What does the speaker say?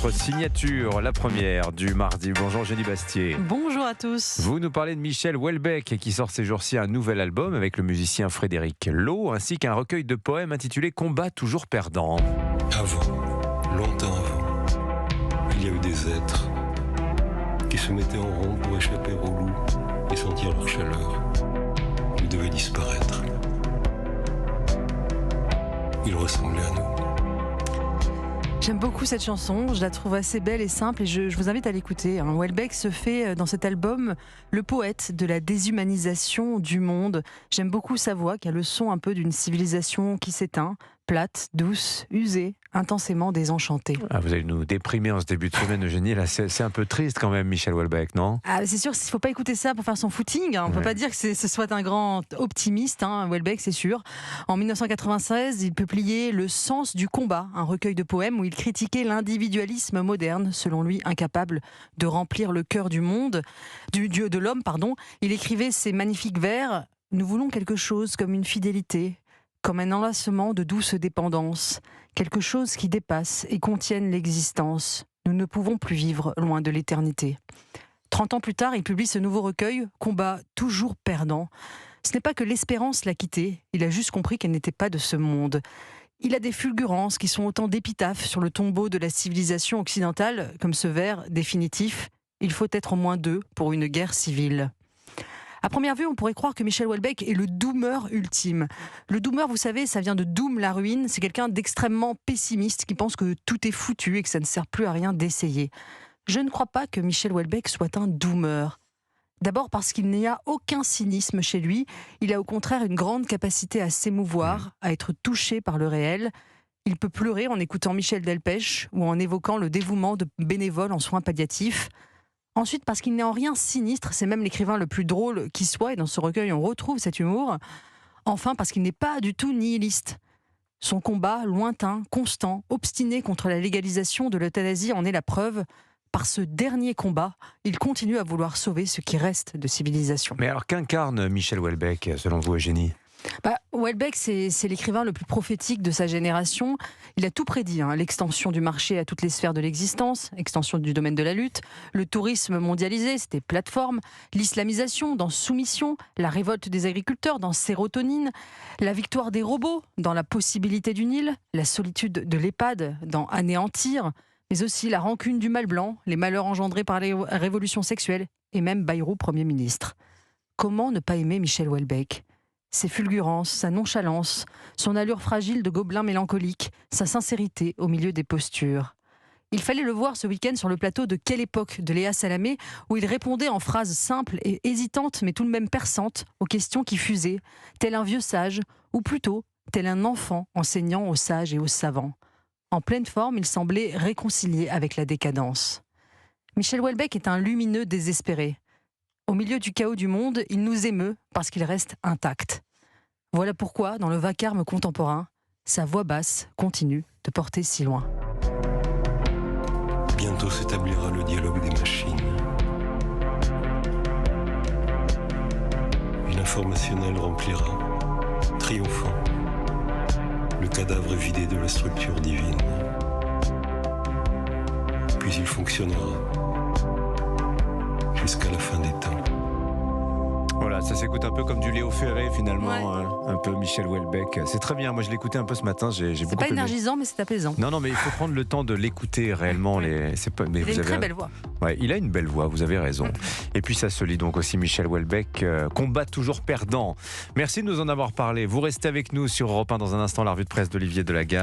Votre signature, la première du mardi. Bonjour Jenny Bastier. Bonjour à tous. Vous nous parlez de Michel Houellebecq qui sort ces jours-ci un nouvel album avec le musicien Frédéric Loh ainsi qu'un recueil de poèmes intitulé Combat toujours perdant. Avant, longtemps avant, il y a eu des êtres qui se mettaient en rond pour échapper aux loups et sentir leur chaleur. Ils devaient disparaître. Ils ressemblaient à nous. J'aime beaucoup cette chanson, je la trouve assez belle et simple et je vous invite à l'écouter. Houellebecq se fait dans cet album le poète de la déshumanisation du monde. J'aime beaucoup sa voix qui a le son un peu d'une civilisation qui s'éteint, plate, douce, usée, intensément désenchantée. Vous allez nous déprimer en ce début de semaine, Eugénie. Là, c'est un peu triste quand même, Michel Houellebecq, non ? C'est sûr, il ne faut pas écouter ça pour faire son footing. On ne peut pas dire que ce soit un grand optimiste, Houellebecq, c'est sûr. En 1996, il publiait Le sens du combat, un recueil de poèmes où il critiquait l'individualisme moderne, selon lui incapable de remplir le cœur du monde, de l'homme. Il écrivait ces magnifiques vers « Nous voulons quelque chose comme une fidélité ». Comme un enlacement de douce dépendance, quelque chose qui dépasse et contienne l'existence. Nous ne pouvons plus vivre loin de l'éternité. 30 ans plus tard, il publie ce nouveau recueil, Combat toujours perdant. Ce n'est pas que l'espérance l'a quitté, il a juste compris qu'elle n'était pas de ce monde. Il a des fulgurances qui sont autant d'épitaphes sur le tombeau de la civilisation occidentale, comme ce vers définitif, il faut être au moins deux pour une guerre civile. À première vue, on pourrait croire que Michel Houellebecq est le doomer ultime. Le doomer, vous savez, ça vient de doom, la ruine. C'est quelqu'un d'extrêmement pessimiste qui pense que tout est foutu et que ça ne sert plus à rien d'essayer. Je ne crois pas que Michel Houellebecq soit un doomer. D'abord parce qu'il n'y a aucun cynisme chez lui. Il a au contraire une grande capacité à s'émouvoir, à être touché par le réel. Il peut pleurer en écoutant Michel Delpech ou en évoquant le dévouement de bénévoles en soins palliatifs. Ensuite, parce qu'il n'est en rien sinistre, c'est même l'écrivain le plus drôle qui soit, et dans ce recueil, on retrouve cet humour. Enfin, parce qu'il n'est pas du tout nihiliste. Son combat, lointain, constant, obstiné contre la légalisation de l'euthanasie en est la preuve. Par ce dernier combat, il continue à vouloir sauver ce qui reste de civilisation. Mais alors, qu'incarne Michel Houellebecq, selon vous, Eugénie ? Houellebecq, c'est l'écrivain le plus prophétique de sa génération. Il a tout prédit, l'extension du marché à toutes les sphères de l'existence, extension du domaine de la lutte, le tourisme mondialisé, c'était plateforme, l'islamisation dans Soumission, la révolte des agriculteurs dans Sérotonine, la victoire des robots dans La possibilité du Nil, la solitude de l'EHPAD dans Anéantir, mais aussi la rancune du mal blanc, les malheurs engendrés par les révolutions sexuelles et même Bayrou Premier ministre. Comment ne pas aimer Michel Houellebecq ? Ses fulgurances, sa nonchalance, son allure fragile de gobelin mélancolique, sa sincérité au milieu des postures. Il fallait le voir ce week-end sur le plateau de Quelle époque de Léa Salamé, où il répondait en phrases simples et hésitantes, mais tout de même perçantes, aux questions qui fusaient, tel un vieux sage, ou plutôt tel un enfant enseignant aux sages et aux savants. En pleine forme, il semblait réconcilié avec la décadence. Michel Houellebecq est un lumineux désespéré. Au milieu du chaos du monde, il nous émeut parce qu'il reste intact. Voilà pourquoi, dans le vacarme contemporain, sa voix basse continue de porter si loin. Bientôt s'établira le dialogue des machines. Une informationnelle remplira, triomphant, le cadavre vidé de la structure divine. Puis il fonctionnera jusqu'à la fin des temps. Voilà, ça s'écoute un peu comme du Léo Ferré finalement, un peu Michel Houellebecq. C'est très bien, moi je l'écoutais un peu ce matin, j'ai beaucoup aimé. C'est pas énergisant, mais c'est apaisant. Non, mais il faut prendre le temps de l'écouter réellement. Il a une très belle voix. Ouais, il a une belle voix, vous avez raison. Et puis ça se lit donc aussi Michel Houellebecq, Combat toujours perdant. Merci de nous en avoir parlé. Vous restez avec nous sur Europe 1 dans un instant, la revue de presse d'Olivier Delagarde.